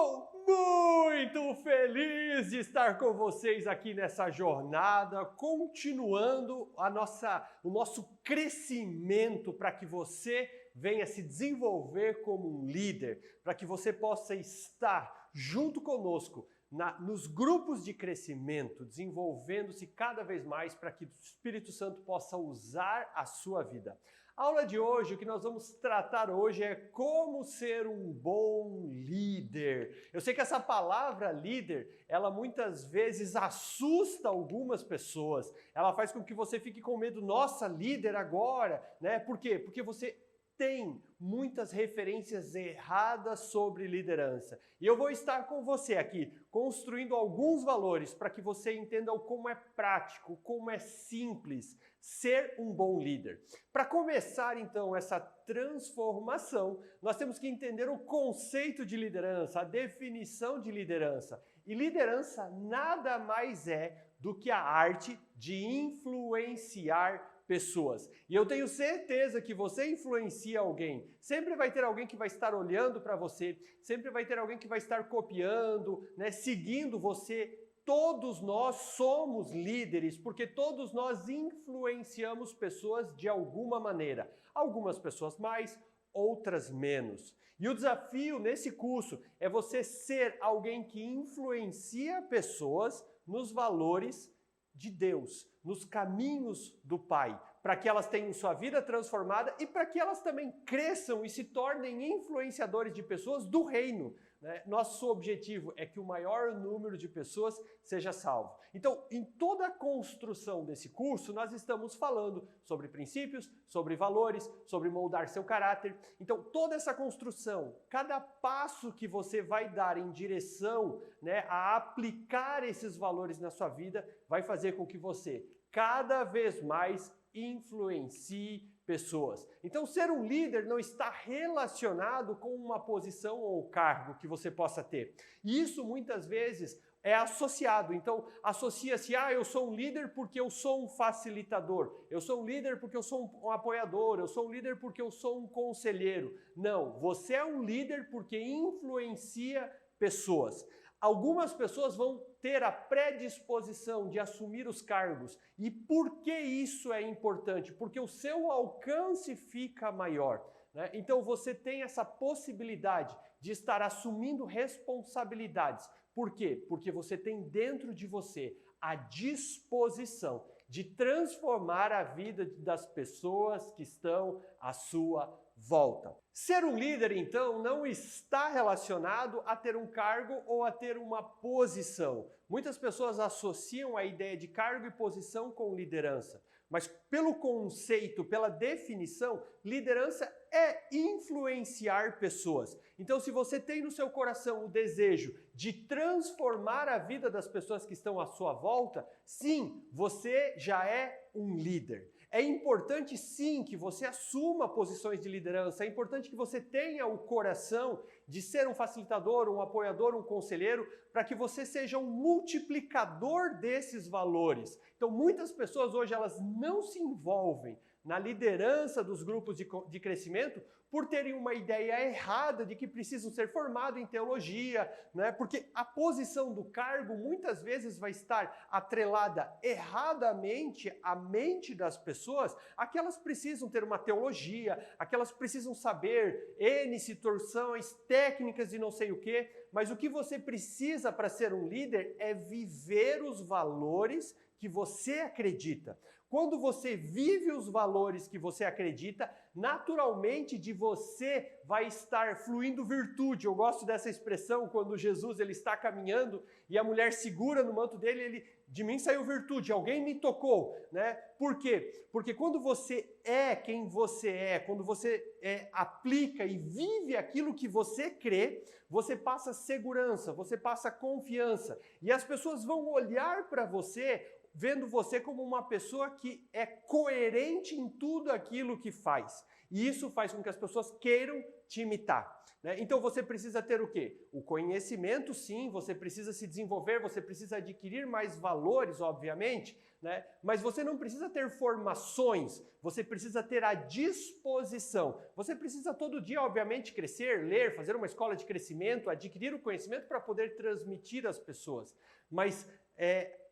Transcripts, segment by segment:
Estou muito feliz de estar com vocês aqui nessa jornada, continuando o nosso crescimento para que você venha se desenvolver como um líder, para que você possa estar junto conosco nos grupos de crescimento, desenvolvendo-se cada vez mais para que o Espírito Santo possa usar a sua vida. A aula de hoje, o que nós vamos tratar hoje é como ser um bom líder. Eu sei que essa palavra líder, ela muitas vezes assusta algumas pessoas. Ela faz com que você fique com medo, nossa, líder agora, né? Por quê? Porque você tem muitas referências erradas sobre liderança. E eu vou estar com você aqui, construindo alguns valores para que você entenda como é prático, como é simples ser um bom líder. Para começar, então, essa transformação, nós temos que entender o conceito de liderança, a definição de liderança. E liderança nada mais é do que a arte de influenciar pessoas. E eu tenho certeza que você influencia alguém. Sempre vai ter alguém que vai estar olhando para você, sempre vai ter alguém que vai estar copiando, né, seguindo você. Todos nós somos líderes, porque todos nós influenciamos pessoas de alguma maneira. Algumas pessoas mais, outras menos. E o desafio nesse curso é você ser alguém que influencia pessoas nos valores de Deus, nos caminhos do Pai, para que elas tenham sua vida transformada e para que elas também cresçam e se tornem influenciadores de pessoas do reino. Nosso objetivo é que o maior número de pessoas seja salvo. Então, em toda a construção desse curso, nós estamos falando sobre princípios, sobre valores, sobre moldar seu caráter. Então, toda essa construção, cada passo que você vai dar em direção, a aplicar esses valores na sua vida, vai fazer com que você cada vez mais influencie pessoas. Então, ser um líder não está relacionado com uma posição ou cargo que você possa ter. E isso muitas vezes é associado. Então, associa-se, eu sou um líder porque eu sou um facilitador. Eu sou um líder porque eu sou um apoiador. Eu sou um líder porque eu sou um conselheiro. Não, você é um líder porque influencia pessoas. Algumas pessoas vão ter a predisposição de assumir os cargos. E por que isso é importante? Porque o seu alcance fica maior. Então você tem essa possibilidade de estar assumindo responsabilidades. Por quê? Porque você tem dentro de você a disposição de transformar a vida das pessoas que estão à sua volta. Ser um líder, então, não está relacionado a ter um cargo ou a ter uma posição. Muitas pessoas associam a ideia de cargo e posição com liderança. Mas pelo conceito, pela definição, liderança é influenciar pessoas. Então, se você tem no seu coração o desejo de transformar a vida das pessoas que estão à sua volta, sim, você já é um líder. É importante, sim, que você assuma posições de liderança. É importante que você tenha o coração de ser um facilitador, um apoiador, um conselheiro, para que você seja um multiplicador desses valores. Então, muitas pessoas hoje elas não se envolvem na liderança dos grupos de crescimento por terem uma ideia errada de que precisam ser formados em teologia, porque a posição do cargo muitas vezes vai estar atrelada erradamente à mente das pessoas, a que elas precisam ter uma teologia, a que elas precisam saber N situações técnicas e não sei o quê, mas o que você precisa para ser um líder é viver os valores que você acredita. Quando você vive os valores que você acredita, naturalmente de você vai estar fluindo virtude. Eu gosto dessa expressão quando Jesus ele está caminhando e a mulher segura no manto dele, de mim saiu virtude, alguém me tocou, Por quê? Porque quando você é quem você é, quando você aplica e vive aquilo que você crê, você passa segurança, você passa confiança e as pessoas vão olhar para você vendo você como uma pessoa que é coerente em tudo aquilo que faz. E isso faz com que as pessoas queiram te imitar, né? Então você precisa ter o quê? O conhecimento, sim, você precisa se desenvolver, você precisa adquirir mais valores, obviamente, né? Mas você não precisa ter formações, você precisa ter a disposição. Você precisa todo dia, obviamente, crescer, ler, fazer uma escola de crescimento, adquirir o conhecimento para poder transmitir às pessoas. Mas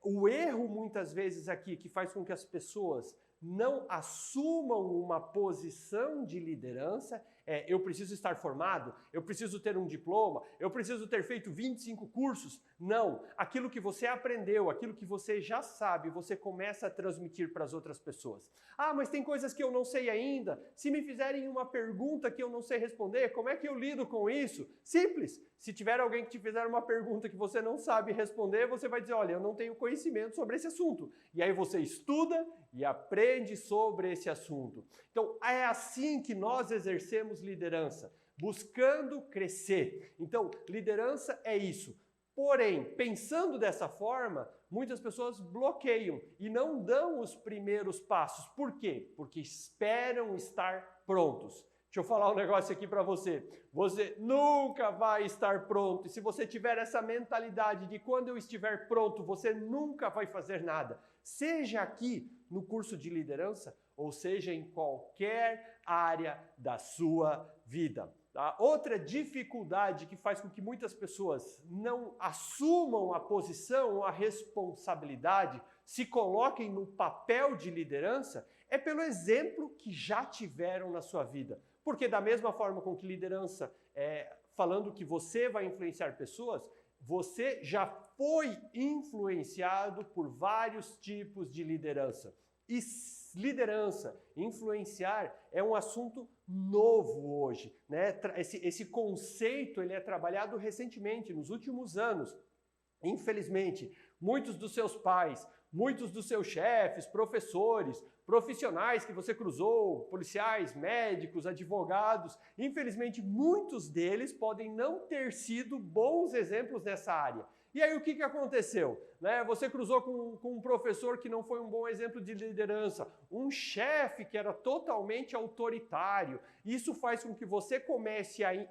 o erro, muitas vezes, aqui, que faz com que as pessoas não assumam uma posição de liderança, eu preciso estar formado, eu preciso ter um diploma, eu preciso ter feito 25 cursos. Não, aquilo que você aprendeu, aquilo que você já sabe, você começa a transmitir para as outras pessoas. Ah, mas tem coisas que eu não sei ainda. Se me fizerem uma pergunta que eu não sei responder, como é que eu lido com isso? Simples. Se tiver alguém que te fizer uma pergunta que você não sabe responder, você vai dizer, olha, eu não tenho conhecimento sobre esse assunto. E aí você estuda e aprende sobre esse assunto. Então, é assim que nós exercemos liderança, buscando crescer. Então, liderança é isso. Porém, pensando dessa forma, muitas pessoas bloqueiam e não dão os primeiros passos. Por quê? Porque esperam estar prontos. Deixa eu falar um negócio aqui para você. Você nunca vai estar pronto. E se você tiver essa mentalidade de quando eu estiver pronto, você nunca vai fazer nada. Seja aqui no curso de liderança, ou seja em qualquer área da sua vida. Tá? Outra dificuldade que faz com que muitas pessoas não assumam a posição ou a responsabilidade, se coloquem no papel de liderança, é pelo exemplo que já tiveram na sua vida. Porque da mesma forma com que liderança, falando que você vai influenciar pessoas, você já foi influenciado por vários tipos de liderança. E liderança, influenciar, é um assunto novo hoje, né? Esse conceito ele é trabalhado recentemente, nos últimos anos. Infelizmente, muitos dos seus pais, muitos dos seus chefes, professores, profissionais que você cruzou, policiais, médicos, advogados, infelizmente muitos deles podem não ter sido bons exemplos nessa área. E aí o que aconteceu? Né? Você cruzou com um professor que não foi um bom exemplo de liderança, um chefe que era totalmente autoritário. Isso faz com que você comece a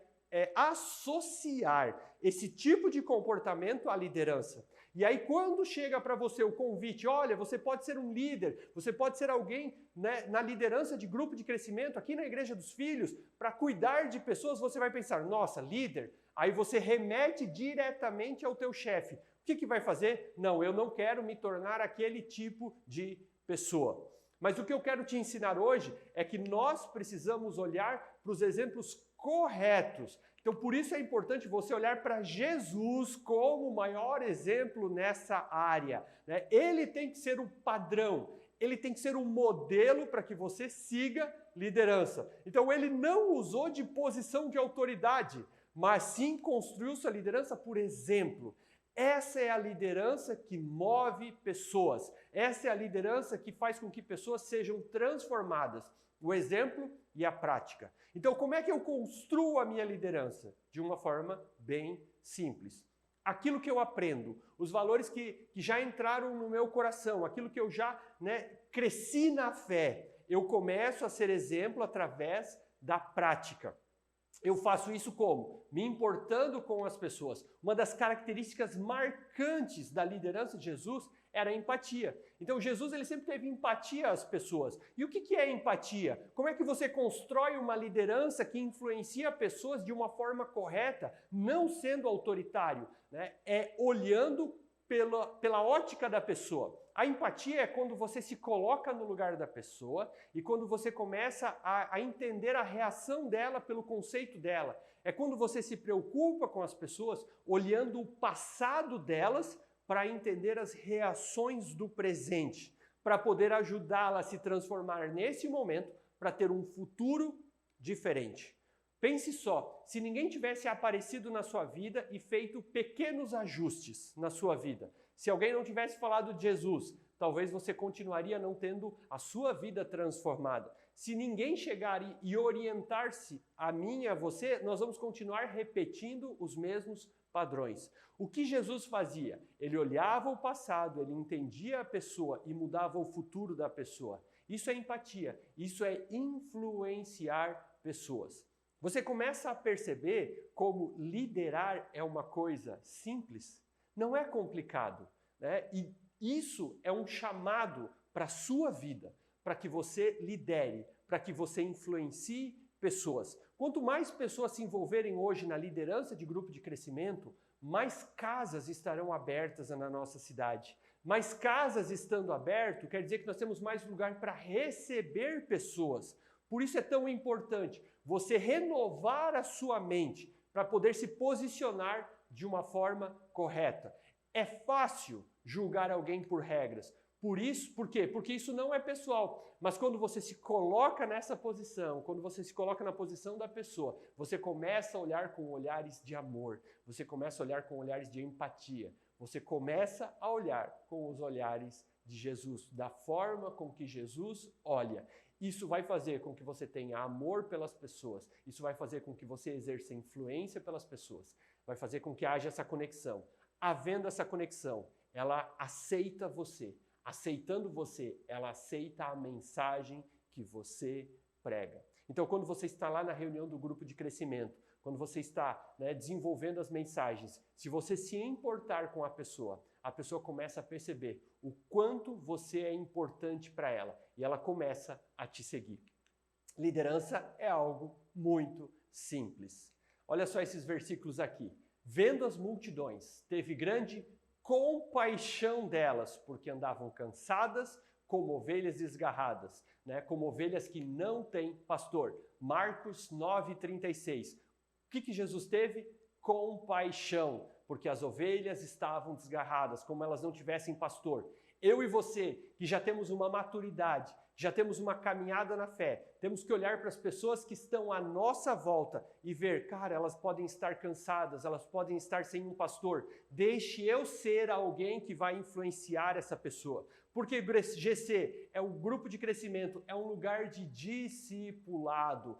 associar esse tipo de comportamento à liderança. E aí quando chega para você o convite, olha, você pode ser um líder, você pode ser alguém, né, na liderança de grupo de crescimento aqui na Igreja dos Filhos, para cuidar de pessoas, você vai pensar, nossa, líder? Aí você remete diretamente ao teu chefe. O que vai fazer? Não, eu não quero me tornar aquele tipo de pessoa. Mas o que eu quero te ensinar hoje é que nós precisamos olhar para os exemplos corretos. Então, por isso é importante você olhar para Jesus como o maior exemplo nessa área, né? Ele tem que ser o padrão, ele tem que ser um modelo para que você siga liderança. Então, ele não usou de posição de autoridade, mas sim construiu sua liderança por exemplo. Essa é a liderança que move pessoas. Essa é a liderança que faz com que pessoas sejam transformadas. O exemplo e a prática. Então, como é que eu construo a minha liderança? De uma forma bem simples. Aquilo que eu aprendo, os valores que já entraram no meu coração, aquilo que eu já, cresci na fé, eu começo a ser exemplo através da prática. Eu faço isso como? Me importando com as pessoas. Uma das características marcantes da liderança de Jesus era a empatia. Então Jesus ele sempre teve empatia às pessoas. E o que é empatia? Como é que você constrói uma liderança que influencia pessoas de uma forma correta, não sendo autoritário, né? É olhando pela ótica da pessoa. A empatia é quando você se coloca no lugar da pessoa e quando você começa a entender a reação dela pelo conceito dela. É quando você se preocupa com as pessoas, olhando o passado delas para entender as reações do presente, para poder ajudá-la a se transformar nesse momento para ter um futuro diferente. Pense só, se ninguém tivesse aparecido na sua vida e feito pequenos ajustes na sua vida, se alguém não tivesse falado de Jesus, talvez você continuaria não tendo a sua vida transformada. Se ninguém chegar e orientar-se a mim e a você, nós vamos continuar repetindo os mesmos padrões. O que Jesus fazia? Ele olhava o passado, ele entendia a pessoa e mudava o futuro da pessoa. Isso é empatia, isso é influenciar pessoas. Você começa a perceber como liderar é uma coisa simples, não é complicado, né? E isso é um chamado para a sua vida, para que você lidere, para que você influencie pessoas. Quanto mais pessoas se envolverem hoje na liderança de grupo de crescimento, mais casas estarão abertas na nossa cidade. Mais casas estando abertas quer dizer que nós temos mais lugar para receber pessoas. Por isso é tão importante você renovar a sua mente para poder se posicionar de uma forma correta. É fácil julgar alguém por regras. Por quê? Porque isso não é pessoal. Mas quando você se coloca nessa posição, quando você se coloca na posição da pessoa, você começa a olhar com olhares de amor, você começa a olhar com olhares de empatia, você começa a olhar com os olhares de Jesus, da forma com que Jesus olha. Isso vai fazer com que você tenha amor pelas pessoas, isso vai fazer com que você exerça influência pelas pessoas, vai fazer com que haja essa conexão. Havendo essa conexão, ela aceita você. Aceitando você, ela aceita a mensagem que você prega. Então, quando você está lá na reunião do grupo de crescimento, quando você está desenvolvendo as mensagens, se você se importar com a pessoa começa a perceber o quanto você é importante para ela e ela começa a te seguir. Liderança é algo muito simples. Olha só esses versículos aqui. Vendo as multidões, teve grande compaixão delas, porque andavam cansadas como ovelhas desgarradas, como ovelhas que não têm pastor. Marcos 9,36. O que Jesus teve? Compaixão, porque as ovelhas estavam desgarradas, como elas não tivessem pastor. Eu e você, que já temos uma maturidade, já temos uma caminhada na fé, temos que olhar para as pessoas que estão à nossa volta e ver, cara, elas podem estar cansadas, elas podem estar sem um pastor. Deixe eu ser alguém que vai influenciar essa pessoa. Porque GC é um grupo de crescimento, é um lugar de discipulado,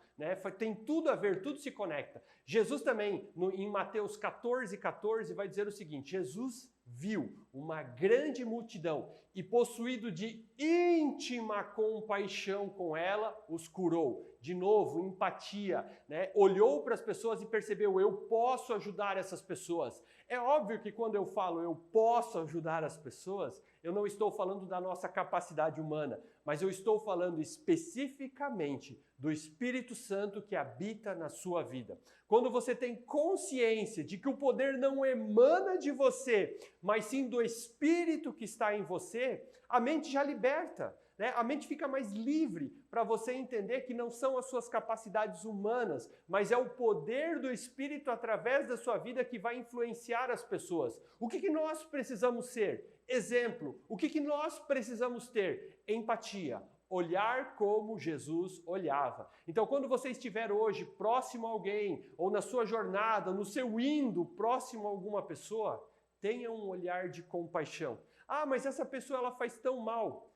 Tem tudo a ver, tudo se conecta. Jesus também, em Mateus 14,14, vai dizer o seguinte, Jesus viu uma grande multidão e, possuído de íntima compaixão com ela, os curou. De novo, empatia, Olhou para as pessoas e percebeu, eu posso ajudar essas pessoas. É óbvio que quando eu falo eu posso ajudar as pessoas, eu não estou falando da nossa capacidade humana, mas eu estou falando especificamente do Espírito Santo que habita na sua vida. Quando você tem consciência de que o poder não emana de você, mas sim do Espírito que está em você, a mente já liberta. A mente fica mais livre para você entender que não são as suas capacidades humanas, mas é o poder do Espírito através da sua vida que vai influenciar as pessoas. O que nós precisamos ser? Exemplo. O que nós precisamos ter? Empatia. Olhar como Jesus olhava. Então, quando você estiver hoje próximo a alguém, ou na sua jornada, no seu indo próximo a alguma pessoa, tenha um olhar de compaixão. Ah, mas essa pessoa ela faz tão mal.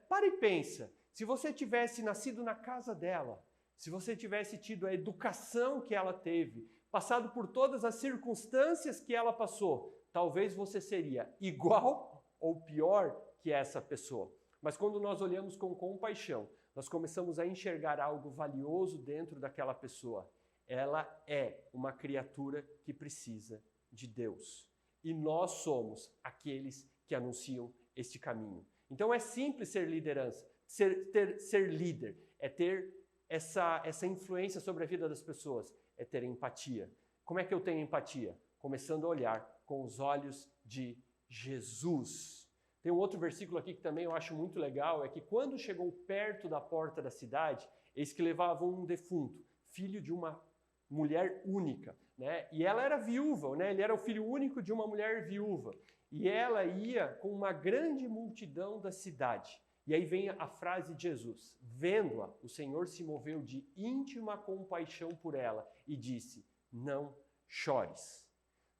Para e pensa, se você tivesse nascido na casa dela, se você tivesse tido a educação que ela teve, passado por todas as circunstâncias que ela passou, talvez você seria igual ou pior que essa pessoa. Mas quando nós olhamos com compaixão, nós começamos a enxergar algo valioso dentro daquela pessoa. Ela é uma criatura que precisa de Deus. E nós somos aqueles que anunciam este caminho. Então é simples ser liderança, ser líder, é ter essa influência sobre a vida das pessoas, é ter empatia. Como é que eu tenho empatia? Começando a olhar com os olhos de Jesus. Tem um outro versículo aqui que também eu acho muito legal, é que quando chegou perto da porta da cidade, eis que levavam um defunto, filho de uma mulher única, E ela era viúva, Ele era o filho único de uma mulher viúva. E ela ia com uma grande multidão da cidade. E aí vem a frase de Jesus. Vendo-a, o Senhor se moveu de íntima compaixão por ela e disse, não chores.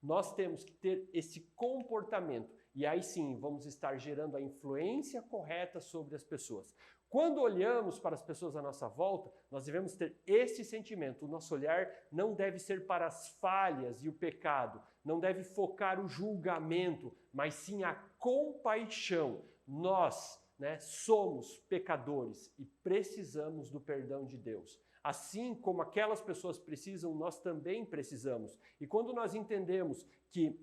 Nós temos que ter esse comportamento. E aí sim, vamos estar gerando a influência correta sobre as pessoas. Quando olhamos para as pessoas à nossa volta, nós devemos ter esse sentimento. O nosso olhar não deve ser para as falhas e o pecado, não deve focar o julgamento, mas sim a compaixão. Nós né, somos pecadores e precisamos do perdão de Deus. Assim como aquelas pessoas precisam, nós também precisamos. E quando nós entendemos que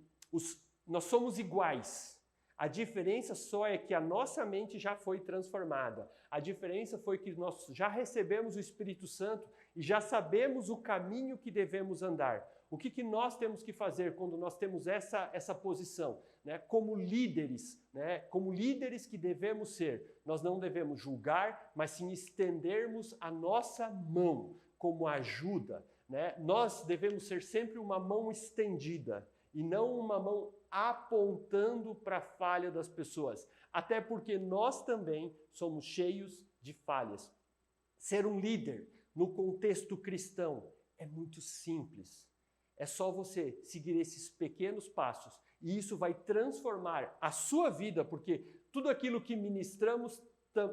nós somos iguais, a diferença só é que a nossa mente já foi transformada. A diferença foi que nós já recebemos o Espírito Santo e já sabemos o caminho que devemos andar. O que nós temos que fazer quando nós temos essa posição? Né? Como líderes que devemos ser, nós não devemos julgar, mas sim estendermos a nossa mão como ajuda. Né? Nós devemos ser sempre uma mão estendida e não uma mão apontando para a falha das pessoas. Até porque nós também somos cheios de falhas. Ser um líder no contexto cristão é muito simples. É só você seguir esses pequenos passos e isso vai transformar a sua vida, porque tudo aquilo que ministramos,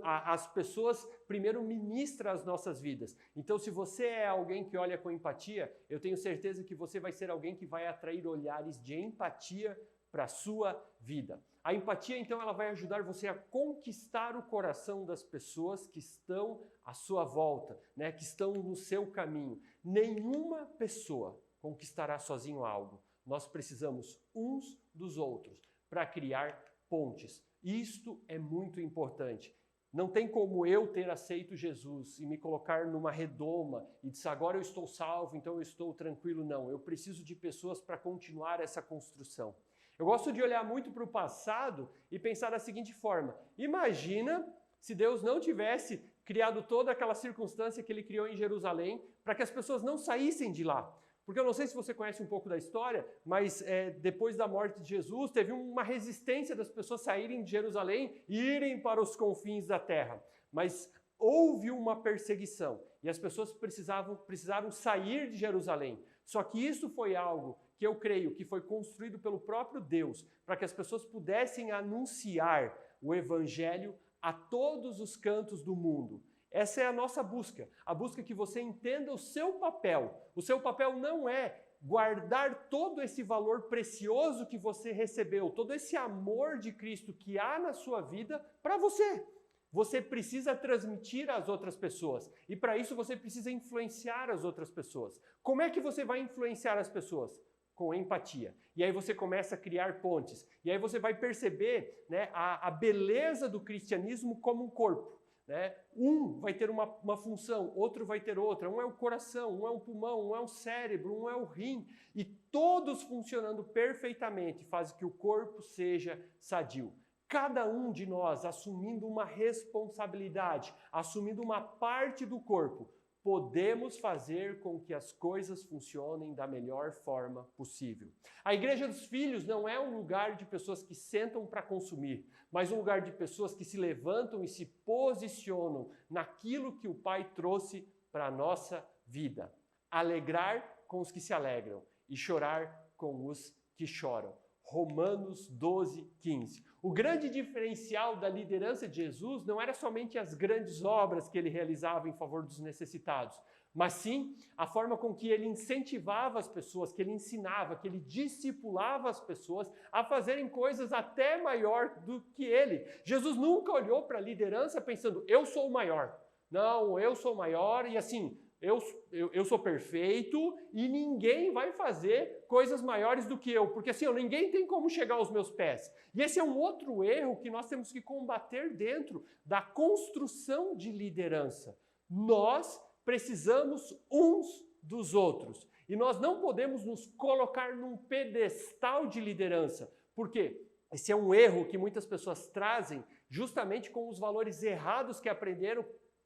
as pessoas primeiro ministram as nossas vidas. Então, se você é alguém que olha com empatia, eu tenho certeza que você vai ser alguém que vai atrair olhares de empatia para a sua vida. A empatia, então, ela vai ajudar você a conquistar o coração das pessoas que estão à sua volta, né, que estão no seu caminho. Nenhuma pessoa conquistará sozinho algo. Nós precisamos uns dos outros para criar pontes. Isto é muito importante. Não tem como eu ter aceito Jesus e me colocar numa redoma e dizer agora eu estou salvo, então eu estou tranquilo. Não, eu preciso de pessoas para continuar essa construção. Eu gosto de olhar muito para o passado e pensar da seguinte forma: imagina se Deus não tivesse criado toda aquela circunstância que Ele criou em Jerusalém para que as pessoas não saíssem de lá. Porque eu não sei se você conhece um pouco da história, mas depois da morte de Jesus, teve uma resistência das pessoas saírem de Jerusalém e irem para os confins da terra. Mas houve uma perseguição e as pessoas precisaram sair de Jerusalém. Só que isso foi algo que eu creio que foi construído pelo próprio Deus, para que as pessoas pudessem anunciar o Evangelho a todos os cantos do mundo. Essa é a nossa busca, a busca que você entenda o seu papel. O seu papel não é guardar todo esse valor precioso que você recebeu, todo esse amor de Cristo que há na sua vida para você. Você precisa transmitir às outras pessoas e para isso você precisa influenciar as outras pessoas. Como é que você vai influenciar as pessoas? Com empatia. E aí você começa a criar pontes. E aí você vai perceber, né, a beleza do cristianismo como um corpo. Né? Um vai ter uma função, outro vai ter outra. Um é o coração, um é o pulmão, um é o cérebro, um é o rim. E todos funcionando perfeitamente fazem que o corpo seja sadio. Cada um de nós assumindo uma responsabilidade, assumindo uma parte do corpo, podemos fazer com que as coisas funcionem da melhor forma possível. A Igreja dos Filhos não é um lugar de pessoas que sentam para consumir, mas um lugar de pessoas que se levantam e se posicionam naquilo que o Pai trouxe para a nossa vida. Alegrar com os que se alegram e chorar com os que choram. Romanos 12, 15. O grande diferencial da liderança de Jesus não era somente as grandes obras que ele realizava em favor dos necessitados, mas sim a forma com que ele incentivava as pessoas, que ele ensinava, que ele discipulava as pessoas a fazerem coisas até maior do que ele. Jesus nunca olhou para a liderança pensando, eu sou o maior. Não, eu sou o maior e assim, eu sou perfeito e ninguém vai fazer coisas maiores do que eu, porque assim, ninguém tem como chegar aos meus pés. E esse é um outro erro que nós temos que combater dentro da construção de liderança. Nós precisamos uns dos outros e nós não podemos nos colocar num pedestal de liderança. Por quê? Esse é um erro que muitas pessoas trazem justamente com os valores errados que aprenderam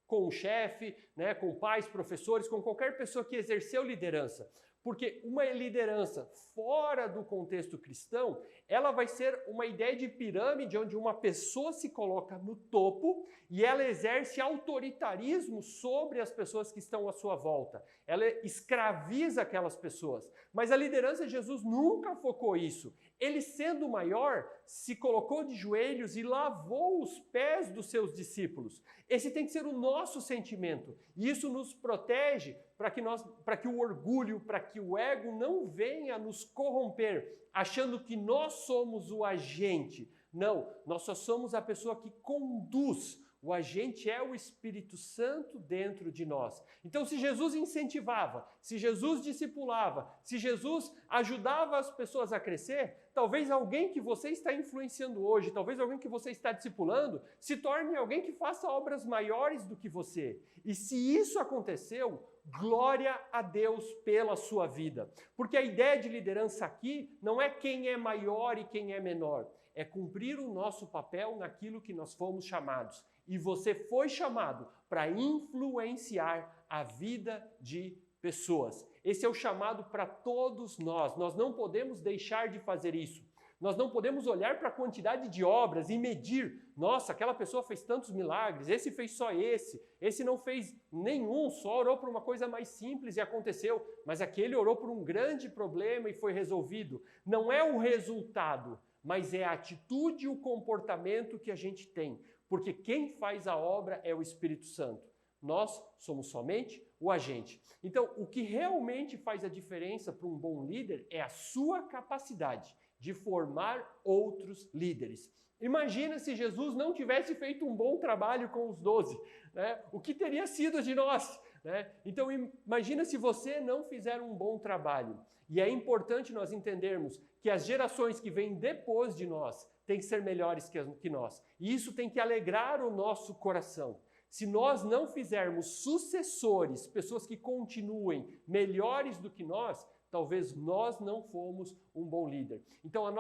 com o chefe, né, com pais, professores, com qualquer pessoa que exerceu liderança. Porque uma liderança fora do contexto cristão, ela vai ser uma ideia de pirâmide onde uma pessoa se coloca no topo e ela exerce autoritarismo sobre as pessoas que estão à sua volta. Ela escraviza aquelas pessoas. Mas a liderança de Jesus nunca focou isso. Ele, sendo maior, se colocou de joelhos e lavou os pés dos seus discípulos. Esse tem que ser o nosso sentimento. E isso nos protege para que o orgulho, para que o ego não venha nos corromper, achando que nós somos o agente Não, nós só somos a pessoa que conduz. O agente é o Espírito Santo dentro de nós. Então, se Jesus incentivava, se Jesus discipulava, se Jesus ajudava as pessoas a crescer, talvez alguém que você está influenciando hoje, talvez alguém que você está discipulando, se torne alguém que faça obras maiores do que você. E se isso aconteceu, glória a Deus pela sua vida. Porque a ideia de liderança aqui não é quem é maior e quem é menor, é cumprir o nosso papel naquilo que nós fomos chamados. E você foi chamado para influenciar a vida de pessoas. Esse é o chamado para todos nós. Nós não podemos deixar de fazer isso. Nós não podemos olhar para a quantidade de obras e medir. Nossa, aquela pessoa fez tantos milagres, esse fez só esse não fez nenhum, só orou por uma coisa mais simples e aconteceu. Mas aquele orou por um grande problema e foi resolvido. Não é o resultado, mas é a atitude e o comportamento que a gente tem. Porque quem faz a obra é o Espírito Santo. Nós somos somente o agente. Então, o que realmente faz a diferença para um bom líder é a sua capacidade de formar outros líderes. Imagina se Jesus não tivesse feito um bom trabalho com os 12, né? O que teria sido de nós? Né? Então, imagina se você não fizer um bom trabalho. E é importante nós entendermos que as gerações que vêm depois de nós têm que ser melhores que nós. E isso tem que alegrar o nosso coração. Se nós não fizermos sucessores, pessoas que continuem melhores do que nós, talvez nós não fomos um bom líder. Então, o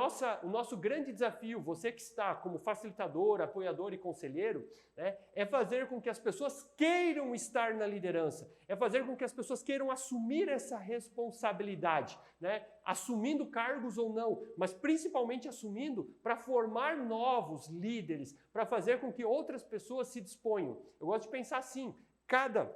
nosso grande desafio, você que está como facilitador, apoiador e conselheiro, né, é fazer com que as pessoas queiram estar na liderança, é fazer com que as pessoas queiram assumir essa responsabilidade, né, assumindo cargos ou não, mas principalmente assumindo para formar novos líderes, para fazer com que outras pessoas se disponham. Eu gosto de pensar assim, cada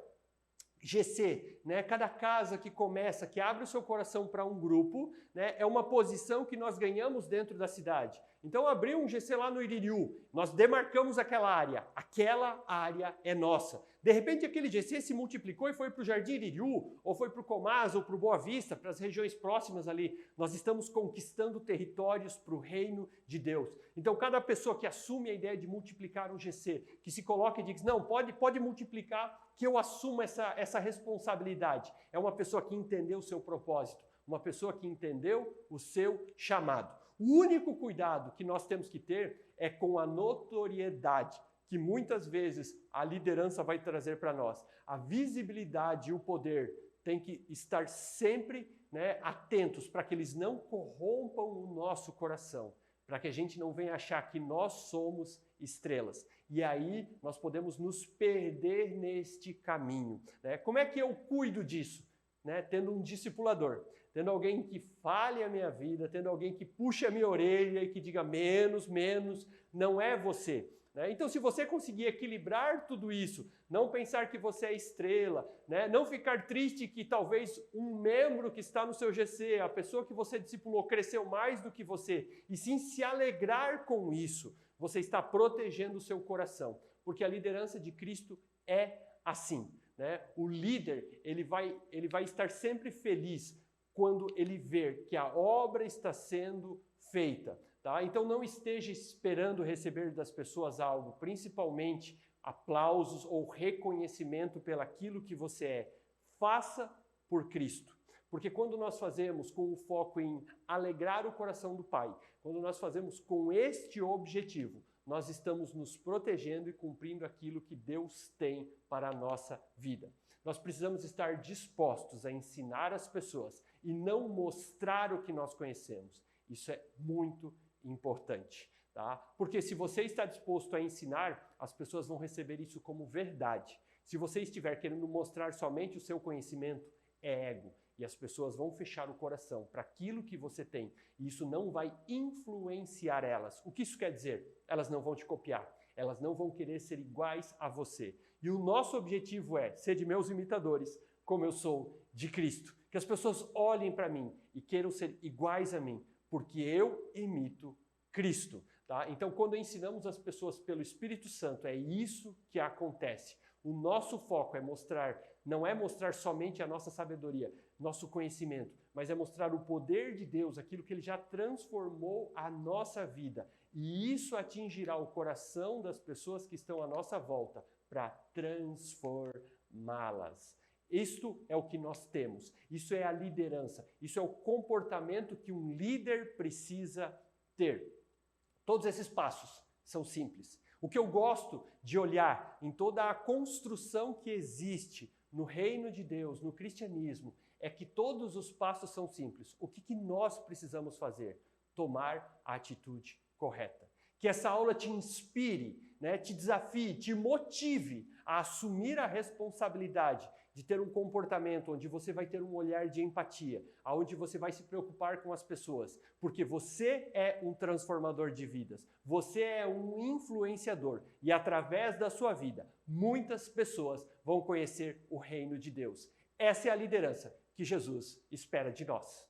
GC, né? Cada casa que começa, que abre o seu coração para um grupo, né? É uma posição que nós ganhamos dentro da cidade. Então, abriu um GC lá no Iririú, nós demarcamos aquela área é nossa. De repente, aquele GC se multiplicou e foi para o Jardim Iririú, ou foi para o Comás, ou para o Boa Vista, para as regiões próximas ali. Nós estamos conquistando territórios para o reino de Deus. Então, cada pessoa que assume a ideia de multiplicar um GC, que se coloca e diz, não, pode multiplicar, que eu assumo essa responsabilidade. É uma pessoa que entendeu o seu propósito, uma pessoa que entendeu o seu chamado. O único cuidado que nós temos que ter é com a notoriedade que muitas vezes a liderança vai trazer para nós. A visibilidade e o poder têm que estar sempre, né, atentos para que eles não corrompam o nosso coração, para que a gente não venha achar que nós somos estrelas. E aí nós podemos nos perder neste caminho. Né? Como é que eu cuido disso? Né? Tendo um discipulador, tendo alguém que fale a minha vida, tendo alguém que puxe a minha orelha e que diga menos, não é você. Né? Então, se você conseguir equilibrar tudo isso, não pensar que você é estrela, né? Não ficar triste que talvez um membro que está no seu GC, a pessoa que você discipulou, cresceu mais do que você, e sim se alegrar com isso, você está protegendo o seu coração, porque a liderança de Cristo é assim. Né? O líder, ele vai estar sempre feliz quando ele ver que a obra está sendo feita. Tá? Então não esteja esperando receber das pessoas algo, principalmente aplausos ou reconhecimento pelaquilo que você é. Faça por Cristo. Porque quando nós fazemos com o foco em alegrar o coração do Pai, quando nós fazemos com este objetivo, nós estamos nos protegendo e cumprindo aquilo que Deus tem para a nossa vida. Nós precisamos estar dispostos a ensinar as pessoas e não mostrar o que nós conhecemos. Isso é muito importante, tá? Porque se você está disposto a ensinar, as pessoas vão receber isso como verdade. Se você estiver querendo mostrar somente o seu conhecimento, é ego. E as pessoas vão fechar o coração para aquilo que você tem. E isso não vai influenciar elas. O que isso quer dizer? Elas não vão te copiar. Elas não vão querer ser iguais a você. E o nosso objetivo é ser de meus imitadores, como eu sou de Cristo. Que as pessoas olhem para mim e queiram ser iguais a mim, porque eu imito Cristo. Tá? Então, quando ensinamos as pessoas pelo Espírito Santo, é isso que acontece. O nosso foco é mostrar, não é mostrar somente a nossa sabedoria, nosso conhecimento, mas é mostrar o poder de Deus, aquilo que Ele já transformou a nossa vida. E isso atingirá o coração das pessoas que estão à nossa volta para transformá-las. Isto é o que nós temos. Isso é a liderança. Isso é o comportamento que um líder precisa ter. Todos esses passos são simples. O que eu gosto de olhar em toda a construção que existe no reino de Deus, no cristianismo, é que todos os passos são simples. O que nós precisamos fazer? Tomar a atitude correta. Que essa aula te inspire, te desafie, te motive a assumir a responsabilidade de ter um comportamento onde você vai ter um olhar de empatia, onde você vai se preocupar com as pessoas, porque você é um transformador de vidas, você é um influenciador e através da sua vida, muitas pessoas vão conhecer o reino de Deus. Essa é a liderança que Jesus espera de nós.